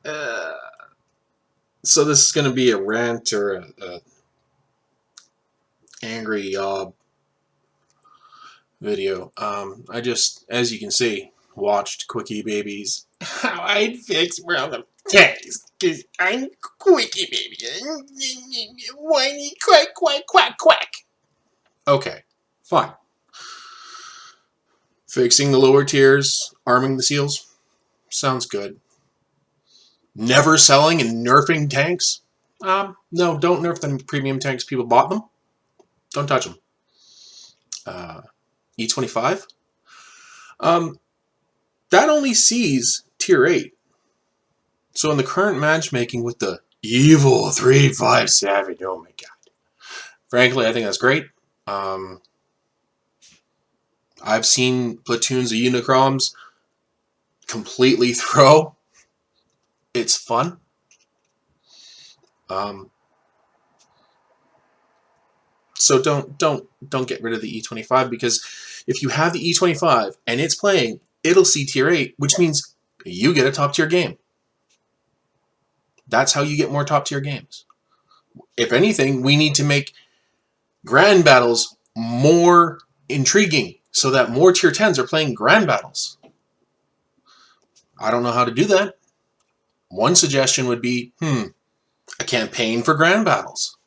So this is going to be a rant or a angry yob video. I just, as you can see, watched QuackyBaby's How I'd Fix Random Tanks, because I'm QuackyBaby. Whiny quack quack quack quack. Okay, fine. Fixing the lower tiers, arming the seals, sounds good. Never selling and nerfing tanks? No, don't nerf the premium tanks. People bought them. Don't touch them. E25? That only sees tier 8. So in the current matchmaking with the evil 3-5 Savage, oh my god. Frankly, I think that's great. I've seen platoons of Unicroms completely throw. It's fun. So don't get rid of the E25, because if you have the E25 and it's playing, it'll see tier 8, which means you get a top tier game. That's how you get more top tier games. If anything, we need to make grand battles more intriguing so that more tier 10s are playing grand battles. I don't know how to do that. One suggestion would be, a campaign for grand battles.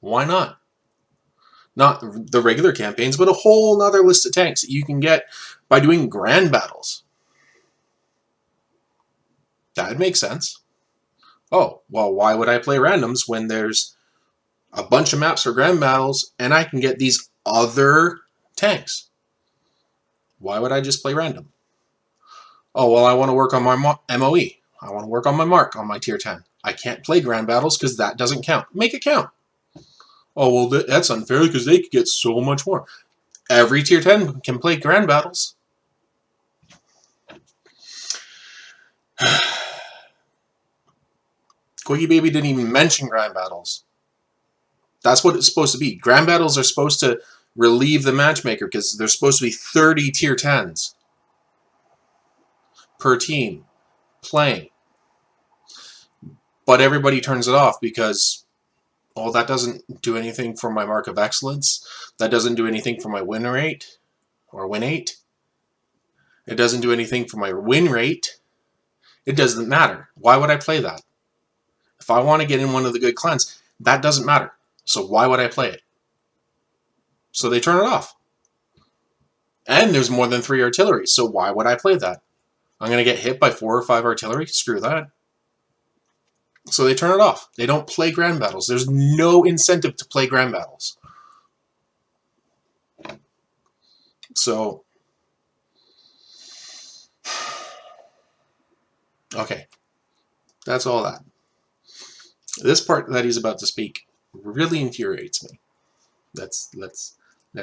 Why not? Not the regular campaigns, but a whole other list of tanks that you can get by doing grand battles. That would make sense. Oh, well, why would I play randoms when there's a bunch of maps for grand battles and I can get these other tanks? Why would I just play random? Oh, well, I want to work on my MOE. I want to work on my mark on my tier 10. I can't play grand battles because that doesn't count. Make it count. Oh, well, that's unfair because they could get so much more. Every tier 10 can play grand battles. QuackyBaby didn't even mention grand battles. That's what it's supposed to be. Grand battles are supposed to relieve the matchmaker because there's supposed to be 30 tier 10s per team playing. But everybody turns it off because, well, that doesn't do anything for my mark of excellence. That doesn't do anything for my win rate or win rate. It doesn't do anything for my win rate. It doesn't matter. Why would I play that? If I want to get in one of the good clans, that doesn't matter. So why would I play it? So they turn it off. And there's more than 3 artillery, so why would I play that? I'm going to get hit by 4 or 5 artillery? Screw that. So they turn it off. They don't play grand battles. There's no incentive to play grand battles. So, okay. That's all that. This part that he's about to speak really infuriates me. Let's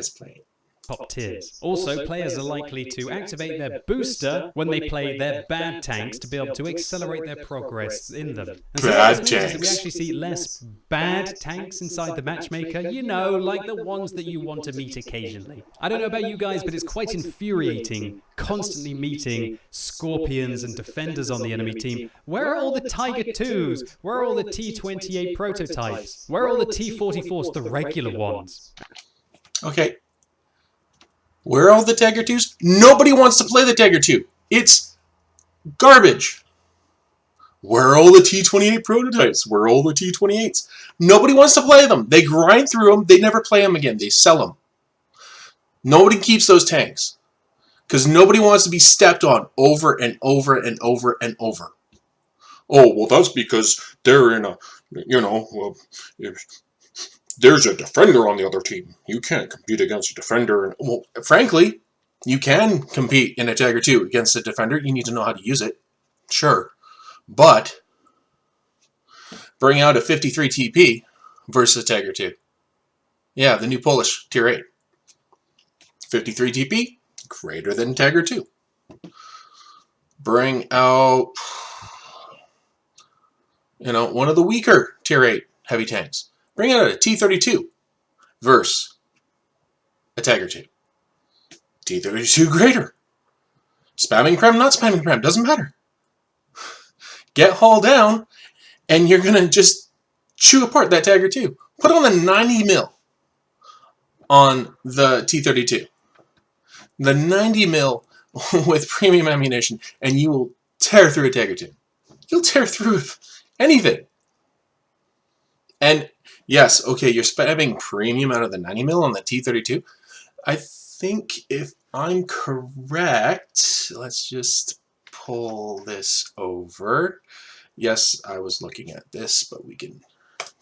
play it. Top tiers. Also, players are likely to activate their booster when they play their bad tanks to be able to accelerate their progress in them. And so Bad this means that we tanks. actually see less bad tanks inside the matchmaker, you know, like the ones that you want to meet occasionally. I don't know about you guys, but it's quite infuriating constantly meeting scorpions and defenders on the enemy team. Where are all the Tiger 2s? Where are all the T28 prototypes? Where are all the T44s, the regular ones? Okay. Where are all the Tiger 2s? Nobody wants to play the Tiger 2. It's garbage. Where are all the T28 prototypes? Where are all the T28s? Nobody wants to play them. They grind through them. They never play them again. They sell them. Nobody keeps those tanks. Because nobody wants to be stepped on over and over and over and over. Oh, well, that's because they're in a, there's a defender on the other team. You can't compete against a defender. Well, frankly, you can compete in a Tiger 2 against a defender. You need to know how to use it. Sure. But bring out a 53 TP versus a Tiger 2. Yeah, the new Polish tier 8. 53 TP, greater than Tiger 2. Bring out, one of the weaker tier 8 heavy tanks. Bring out a T32 versus a Tiger 2. T32 greater. Spamming Prem, not spamming Prem, doesn't matter. get hauled down, and you're going to just chew apart that Tiger 2. Put on the 90 mil on the T-32. The 90 mil with premium ammunition, and you will tear through a Tiger 2. You'll tear through anything. And yes, okay, you're spamming premium out of the 90 mil on the T-32. I think if I'm correct, let's just pull this over. Yes, I was looking at this, but we can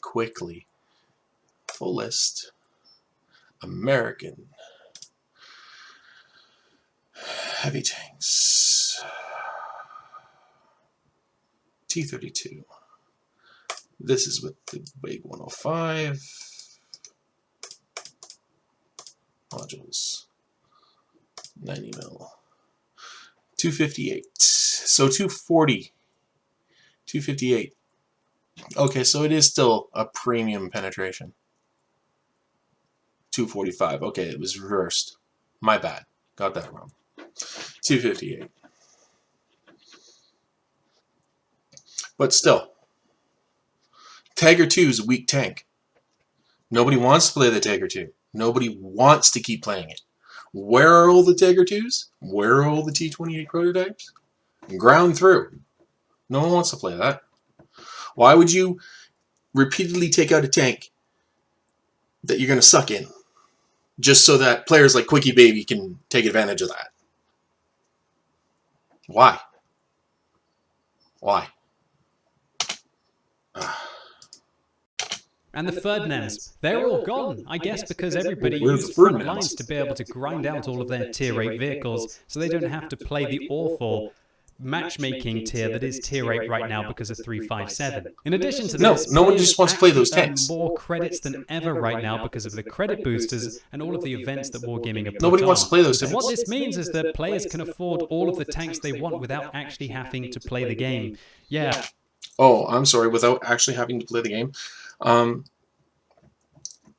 quickly full list American heavy tanks. T-32. This is with the big 105 modules. 90 mil. 258. So 240. 258. Okay, so it is still a premium penetration. 245. Okay, it was reversed. My bad. Got that wrong. 258. But still, Tiger 2 is a weak tank. Nobody wants to play the Tiger 2. Nobody wants to keep playing it. Where are all the Tiger 2s? Where are all the T-28 prototypes? Ground through. No one wants to play that. Why would you repeatedly take out a tank that you're going to suck in just so that players like QuackyBaby can take advantage of that? Why? Why? And the Ferdinands, they're all gone, I guess because everybody used front lines to be able to grind out all of their tier 8 vehicles, so they don't have to play the awful matchmaking tier that is tier 8 right now because of 357. In addition to this, no one just wants to play those tanks. More credits than ever right now because of the credit boosters and all of the events that Wargaming have put Nobody wants to play those tanks. So what this means is that players can afford all of the tanks they want without actually having to play the game. Yeah. Oh, I'm sorry, without actually having to play the game.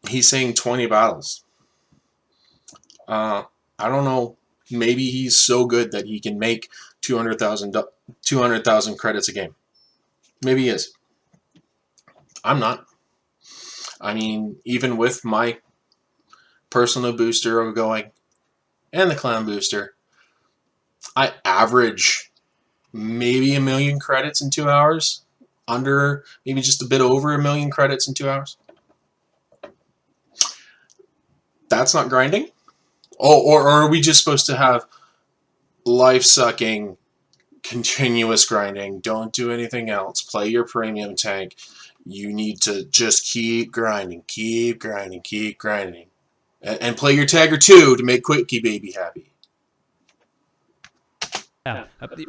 He's saying 20 battles. I don't know. Maybe he's so good that he can make 200,000 credits a game. Maybe he is. I'm not. I mean, even with my personal booster going and the clan booster, I average maybe 1 million credits in 2 hours. Under, maybe just a bit over 1 million credits in 2 hours. That's not grinding? Oh, or are we just supposed to have life-sucking, continuous grinding? Don't do anything else. Play your premium tank. You need to just keep grinding, keep grinding, keep grinding. And play your Tiger 2 to make QuackyBaby happy.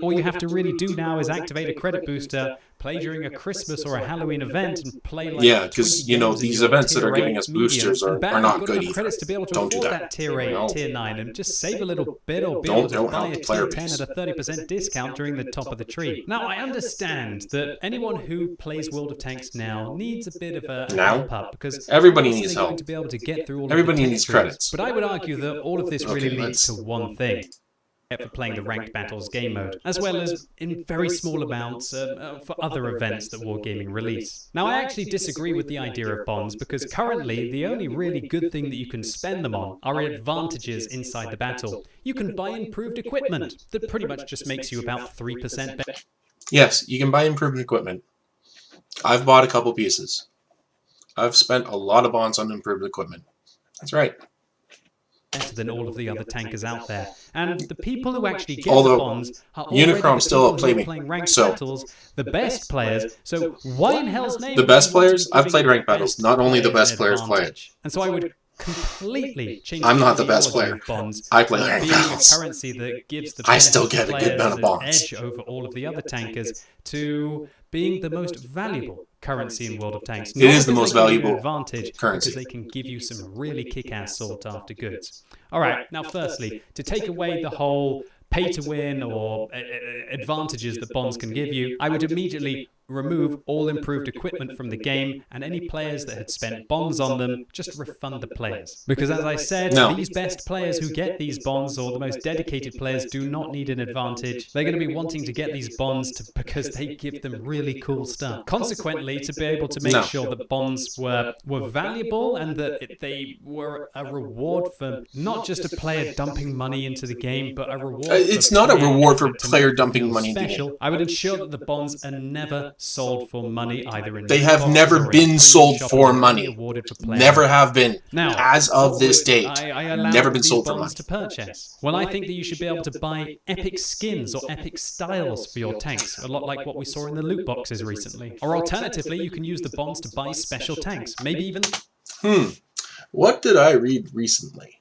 All you have to really do now is activate a credit booster, play during a Christmas or a Halloween event, and play like because you know these events that are giving us boosters are not good either. Credits to be able to Don't afford do that. that tier 8, tier 9, and just save a little bit or be able to buy a tier 10 at a 30% discount during the top of the tree. Now, I understand that anyone who plays World of Tanks now needs a bit of a help up because everybody needs help. Going to be able to get through all Everybody of the needs credits. But I would argue that all of this really leads to one thing. For playing the ranked battles game mode, as well as in very small amounts for other events that Wargaming release. Now, I actually disagree with the idea of bonds because currently the only really good thing that you can spend them on are advantages inside the battle. You can buy improved equipment that pretty much just makes you about 3% better. Yes, you can buy improved equipment. I've bought a couple pieces. I've spent a lot of bonds on improved equipment. That's right. Better than all of the other tankers out there, and the people who actually get the bonds are Unicrom's still outplaying playing ranked battles, the best players. So why in hell's name? The best players? I've played ranked battles. Not only the best players play it. And so I would completely change. I'm not the best player. Bonds I play ranked battles. A currency that gives the I still get a good amount of bonds. Edge over all of the other tankers to being the most valuable currency in World of Tanks. It is the most valuable advantage currency because they can give you some really kick-ass sought-after goods. All right, now firstly, to take away the whole pay-to-win or advantages that bonds can give you, I would immediately remove all improved equipment from the game, and any players that had spent bonds on them, just refund the players. Because as I said, these best players who get these bonds, or the most dedicated players, do not need an advantage. They're going to be wanting to get these bonds because they give them really cool stuff. Consequently, to be able to make sure that bonds were valuable and that they were a reward for not just a player dumping money into the game, but a reward. It's not a reward for player dumping money into the game. I would ensure that the bonds are never sold for money, either in they have never been sold for money. Never have been. Now, as of this date, never been sold for money. To purchase. Well, I think that you should be able to buy epic skins or epic styles for your tanks, a lot like what we saw in the loot boxes recently. Or alternatively, you can use the bonds to buy special tanks, maybe even... What did I read recently?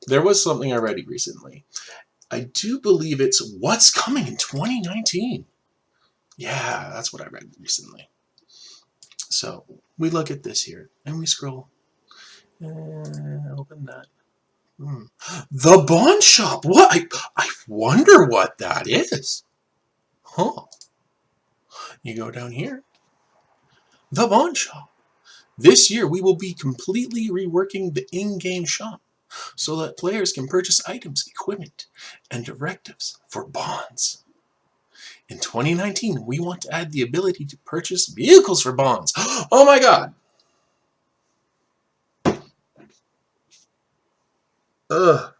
There was something I read recently. I do believe it's what's coming in 2019. Yeah, that's what I read recently. So we look at this here and we scroll. Open that. The Bond Shop. What? I wonder what that is. Huh. You go down here. The Bond Shop. This year we will be completely reworking the in-game shop so that players can purchase items, equipment, and directives for bonds. In 2019, we want to add the ability to purchase vehicles for bonds. Oh my god! Ugh.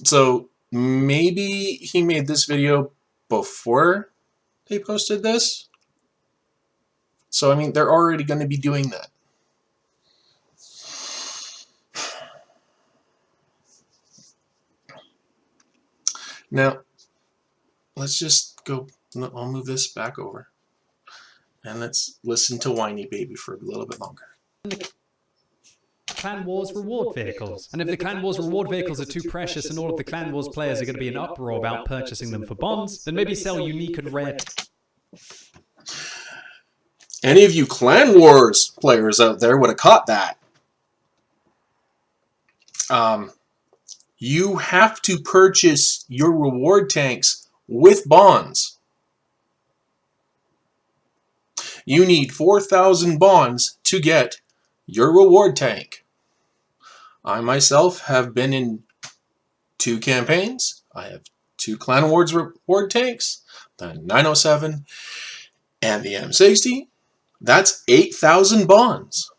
So maybe he made this video before they posted this? So, I mean, they're already going to be doing that. Now, let's just go, I'll move this back over. And let's listen to Whiny Baby for a little bit longer. Clan Wars reward vehicles. And if the Clan Wars reward vehicles are too precious and all of the Clan Wars players are going to be in uproar about purchasing them for bonds, then maybe sell unique and rare... Any of you Clan Wars players out there would have caught that. You have to purchase your reward tanks with bonds. You need 4,000 bonds to get your reward tank. I myself have been in 2 campaigns. I have 2 Clan Wars reward tanks, the 907 and the M60. That's 8,000 bonds.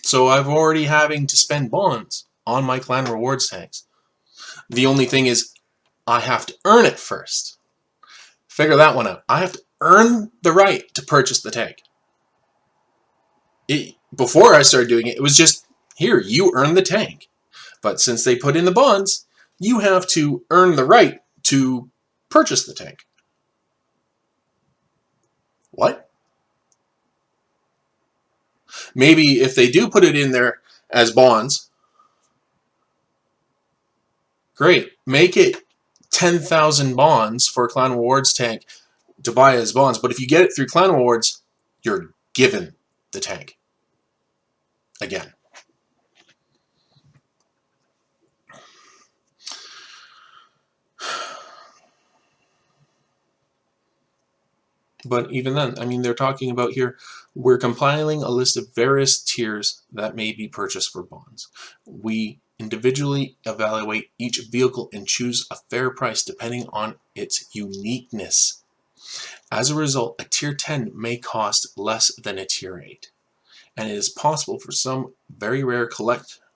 So I've already having to spend bonds on my Clan Rewards tanks. The only thing is I have to earn it first. Figure that one out. I have to earn the right to purchase the tank. Before I started doing it, it was just, here, you earn the tank. But since they put in the bonds, you have to earn the right to purchase the tank. What? Maybe if they do put it in there as bonds, great. Make it 10,000 bonds for a Clan Rewards tank to buy as bonds. But if you get it through Clan Rewards, you're given the tank. Again. But even then, I mean, they're talking about here, we're compiling a list of various tiers that may be purchased for bonds. We individually evaluate each vehicle and choose a fair price depending on its uniqueness. As a result, a tier 10 may cost less than a tier 8. And it is possible for some very rare collectible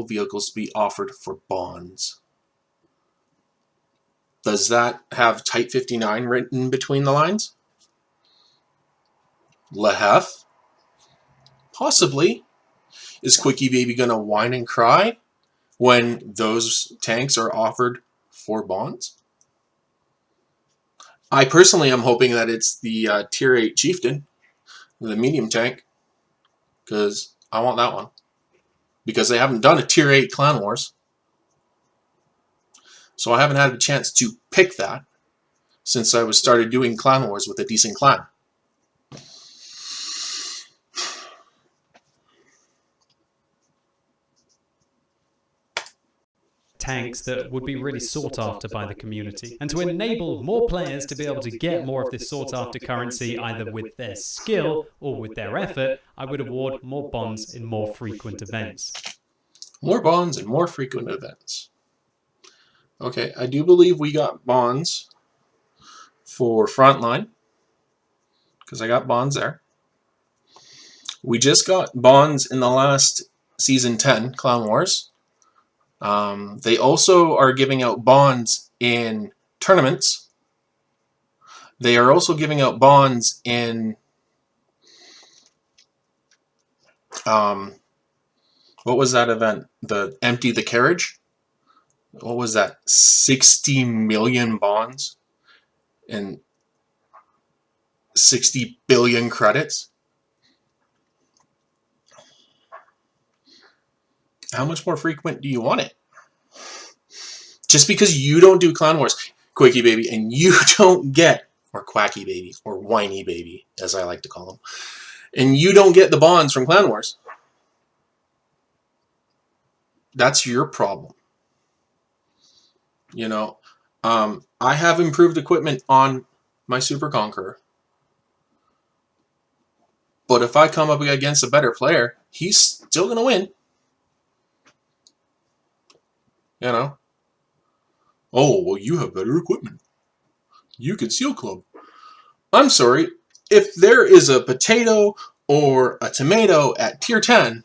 vehicles to be offered for bonds. Does that have Type 59 written between the lines? Lehef? Possibly. Is QuackyBaby going to whine and cry when those tanks are offered for bonds? I personally am hoping that it's the Tier 8 Chieftain, the medium tank, because I want that one. Because they haven't done a Tier 8 Clan Wars. So I haven't had a chance to pick that since I started doing Clan Wars with a decent clan. tanks that would be really sought after by the community. And to enable more players to be able to get more of this sought after currency either with their skill or with their effort, I would award more bonds in more frequent events. More bonds and more frequent events. Okay, I do believe we got bonds for Frontline, because I got bonds there. We just got bonds in the last Season 10, Clown Wars. They also are giving out bonds in tournaments. They are also giving out bonds in... what was that event? The Empty the Carriage? What was that? 60 million bonds and 60 billion credits? How much more frequent do you want it? Just because you don't do Clown Wars, Quacky Baby, and you don't get, or Quacky Baby, or Whiny Baby, as I like to call them, and you don't get the bonds from Clown Wars, that's your problem. You know, I have improved equipment on my Super Conqueror, but if I come up against a better player, he's still going to win. You know? Oh, well, you have better equipment. You can Seal Club. I'm sorry, if there is a potato or a tomato at tier 10,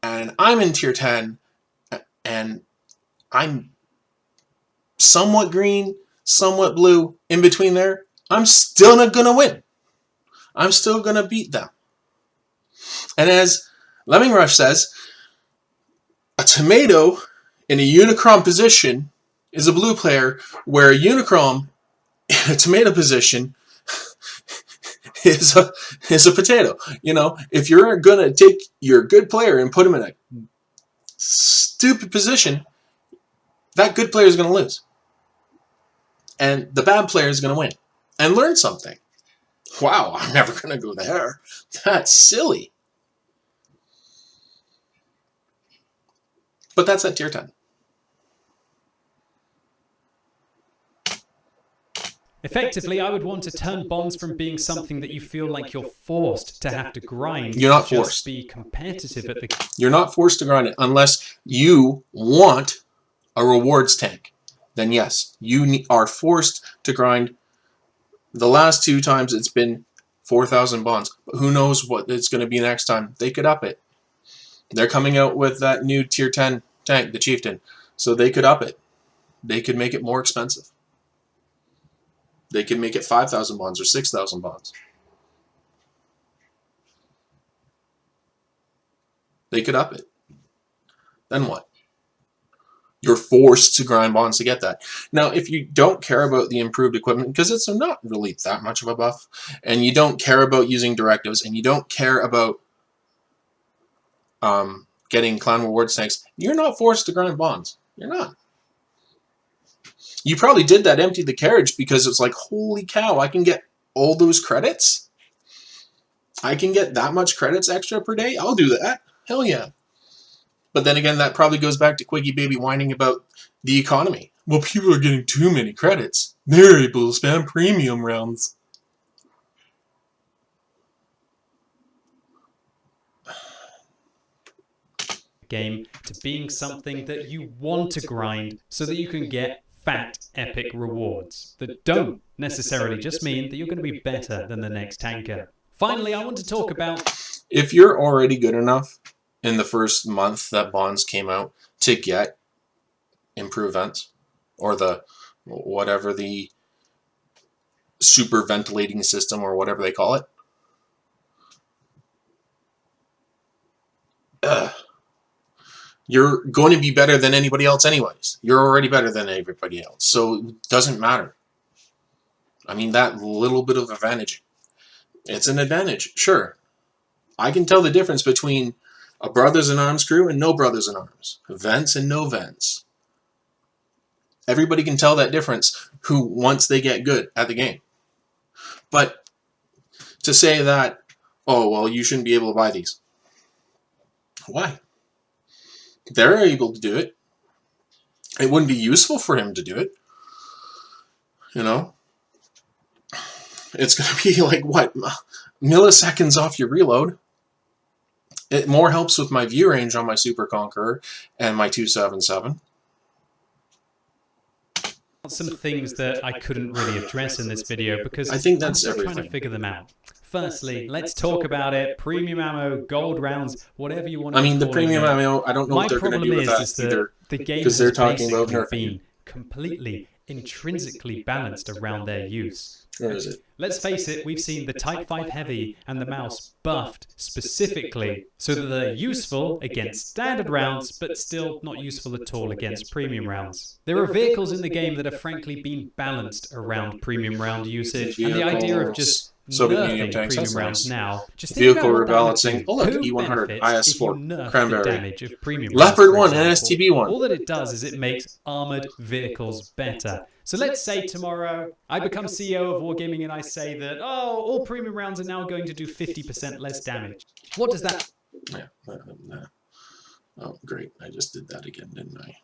and I'm in tier 10, and I'm somewhat green, somewhat blue, in between there, I'm still not going to win. I'm still going to beat them. And as Lemming Rush says, a tomato in a Unicron position is a blue player, where a Unicron in a tomato position is a potato. You know, if you're going to take your good player and put him in a stupid position, that good player is going to lose. And the bad player is going to win and learn something. Wow, I'm never going to go there. That's silly. But that's at tier 10. Effectively, I would want to turn bonds from being something that you feel like you're forced to have to grind. You're not to forced. Just be competitive at the... You're not forced to grind it unless you want a rewards tank. Then yes, you are forced to grind. The last 2 times it's been 4,000 bonds. But who knows what it's going to be next time. They could up it. They're coming out with that new tier 10 tank, the Chieftain. So they could up it. They could make it more expensive. They could make it 5,000 bonds or 6,000 bonds. They could up it. Then what? You're forced to grind bonds to get that. Now, if you don't care about the improved equipment, because it's not really that much of a buff, and you don't care about using directives, and you don't care about getting Clown Rewards tanks, you're not forced to grind bonds. You're not. You probably did that Empty the Carriage because it's like, holy cow, I can get all those credits? I can get that much credits extra per day? I'll do that. Hell yeah. But then again, that probably goes back to Quacky Baby whining about the economy. Well, people are getting too many credits. They're able to spam premium rounds. Game to being something that you want to grind so that you can get fat, epic rewards that don't necessarily just mean that you're going to be better than the next tanker. Finally, I want to talk about... If you're already good enough in the first month that bonds came out to get improved vents, or the whatever the super ventilating system or whatever they call it, you're going to be better than anybody else anyways. You're already better than everybody else, so it doesn't matter. I mean, that little bit of advantage, it's an advantage, sure. I can tell the difference between a Brothers in Arms crew and no Brothers in Arms. Vents and no vents. Everybody can tell that difference once they get good at the game. But to say that, oh, well, you shouldn't be able to buy these. Why? They're able to do it. It wouldn't be useful for him to do it. You know? It's going to be like, what, milliseconds off your reload. It more helps with my view range on my Super Conqueror and my 277. Some things that I couldn't really address in this video because I think that's I'm still everything. trying to figure them out. Firstly, let's talk about it. Premium ammo, gold rounds, whatever you want to call it. I mean, the premium ammo, I don't know what they're going to do with that either. The game because they're has talking about basically nerfing. been completely intrinsically balanced around their use. Where is it? Let's face it, we've seen the Type 5 Heavy and the mouse buffed specifically so that they're useful against standard rounds, but still not useful at all against premium rounds. There are vehicles in the game that have frankly been balanced around premium round usage, and the idea of just nerfing premium rounds now, just think vehicle about what rebalancing. Oh, look, E100, IS4, Cranberry, premium Leopard 1, rounds, for example. NSTB 1. All that it does is it makes armored vehicles better. So let's say tomorrow I become CEO of Wargaming and I say that, oh, all premium rounds are now going to do 50% less damage. What does that... Yeah. Oh, great. I just did that again, didn't I?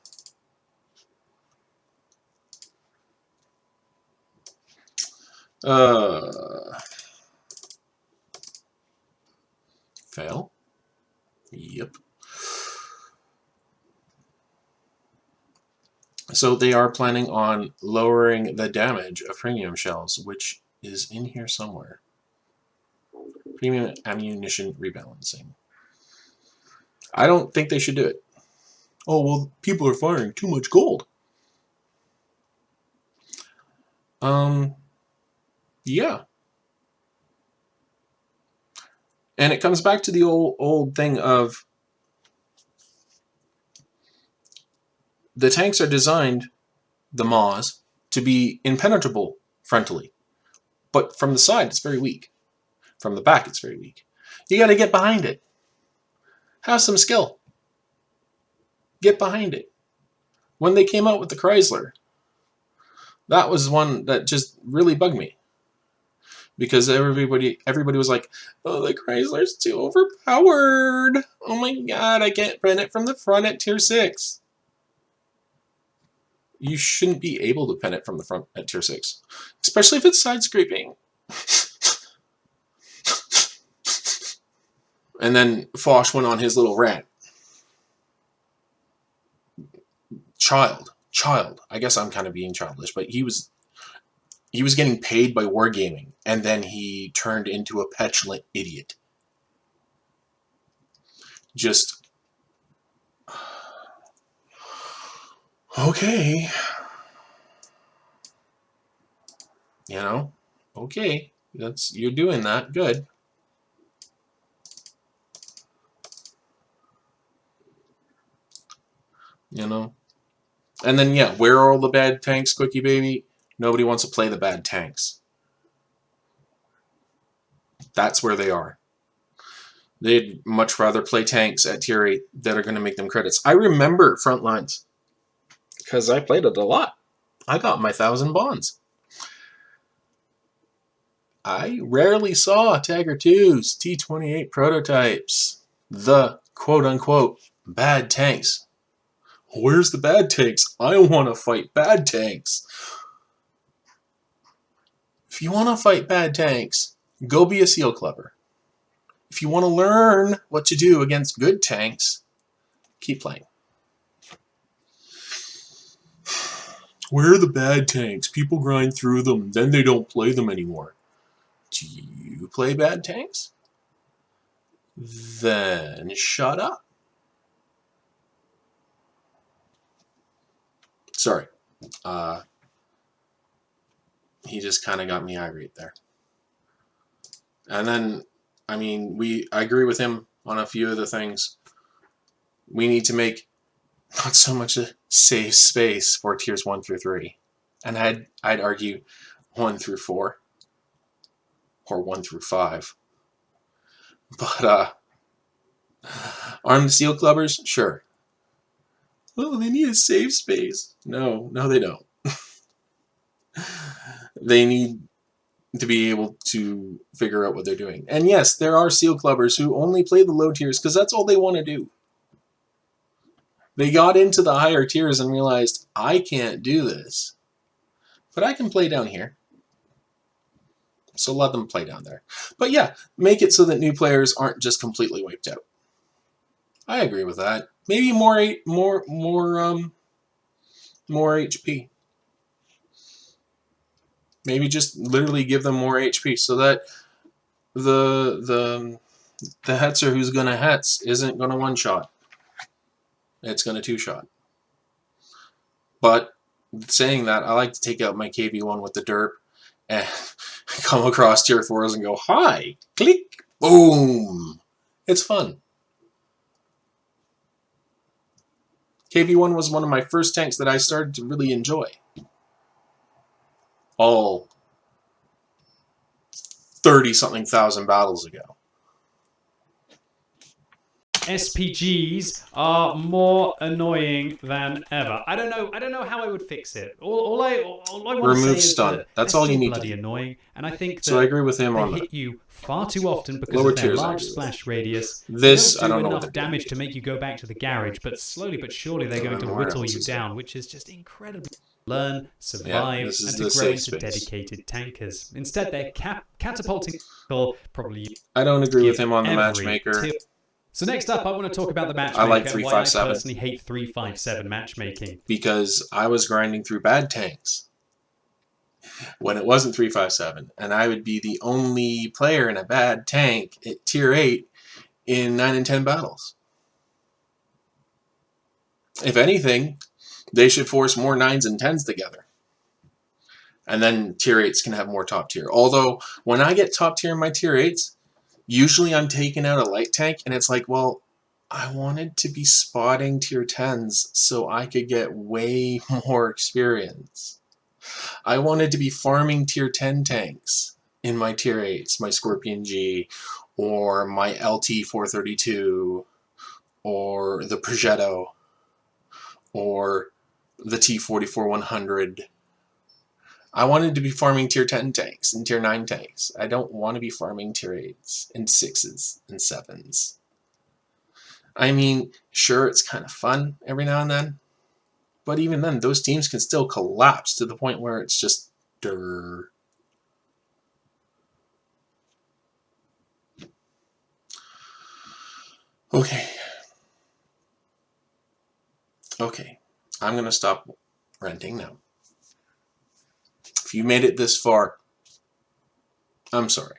Fail? Yep. So they are planning on lowering the damage of premium shells, which is in here somewhere. Premium ammunition rebalancing. I don't think they should do it. Oh, well, people are firing too much gold. Yeah. And it comes back to the old thing of the tanks are designed, the MAWs, to be impenetrable frontally. But from the side, it's very weak. From the back, it's very weak. You got to get behind it. Have some skill. Get behind it. When they came out with the Chrysler, that was one that just really bugged me. Because everybody was like, oh, the Chrysler's too overpowered. Oh my god, I can't pen it from the front at tier 6. You shouldn't be able to pen it from the front at tier 6. Especially if it's side scraping. And then Foch went on his little rant. Child. I guess I'm kind of being childish, but he was getting paid by Wargaming, and then he turned into a petulant idiot. Just... okay. You know? Okay. You're doing that. Good. You know? And then, yeah, where are all the bad tanks, Quickie Baby? Nobody wants to play the bad tanks. That's where they are. They'd much rather play tanks at tier 8 that are going to make them credits. I remember Frontlines, because I played it a lot. I got my 1,000 bonds. I rarely saw Tiger 2s, T-28 prototypes, the quote-unquote bad tanks. Where's the bad tanks? I want to fight bad tanks. If you want to fight bad tanks, go be a SEAL Clubber. If you want to learn what to do against good tanks, keep playing. Where are the bad tanks? People grind through them, then they don't play them anymore. Do you play bad tanks? Then shut up. Sorry. He just kind of got me irate there. And then, I mean, I agree with him on a few of the things. We need to make not so much a safe space for tiers 1 through 3. And I'd argue 1 through 4. Or 1 through 5. But, armed SEAL Clubbers? Sure. Oh, they need a safe space. No, they don't. They need to be able to figure out what they're doing. And yes, there are SEAL Clubbers who only play the low tiers because that's all they want to do. They got into the higher tiers and realized, I can't do this. But I can play down here. So let them play down there. But yeah, make it so that new players aren't just completely wiped out. I agree with that. Maybe more HP. Maybe just literally give them more HP so that the Hetzer who's gonna Hetz isn't gonna one-shot. It's gonna two-shot. But saying that, I like to take out my KV1 with the derp and come across tier 4s and go, hi, click, boom. It's fun. KV1 was one of my first tanks that I started to really enjoy. All 30-something thousand battles ago. SPGs are more annoying than ever. I don't know how I would fix it. All I want to say Remove is stun. that That's they're all you still need bloody to do. annoying, and I think that So I agree with him they on hit that. you far too often because Lower of their tiers, I large agree with. splash radius. This, they I don't don't do know what enough they're damage to make you go back to the garage, but slowly but surely they're going to More whittle else you is down, there. which is just incredibly learn, survive, this is and to the grow safe into space. dedicated tankers. Instead, they're catapulting probably. I don't agree with give him on the every matchmaker. tip. So next up, I want to talk about the matchmaker. I like Why I 357. personally hate 357 matchmaking. Because I was grinding through bad tanks when it wasn't 357, and I would be the only player in a bad tank at tier 8 in 9 and 10 battles. If anything, they should force more 9s and 10s together. And then tier 8s can have more top tier. Although, when I get top tier in my tier 8s, usually I'm taking out a light tank, and it's like, well, I wanted to be spotting tier 10s so I could get way more experience. I wanted to be farming tier 10 tanks in my tier 8s, my Scorpion G, or my LT 432, or the Progetto, or the T44-100. I wanted to be farming tier 10 tanks and tier 9 tanks. I don't want to be farming tier 8s and 6s and 7s. I mean, sure, it's kind of fun every now and then, but even then, those teams can still collapse to the point where it's just durr. Okay. Okay. I'm going to stop ranting now. If you made it this far, I'm sorry.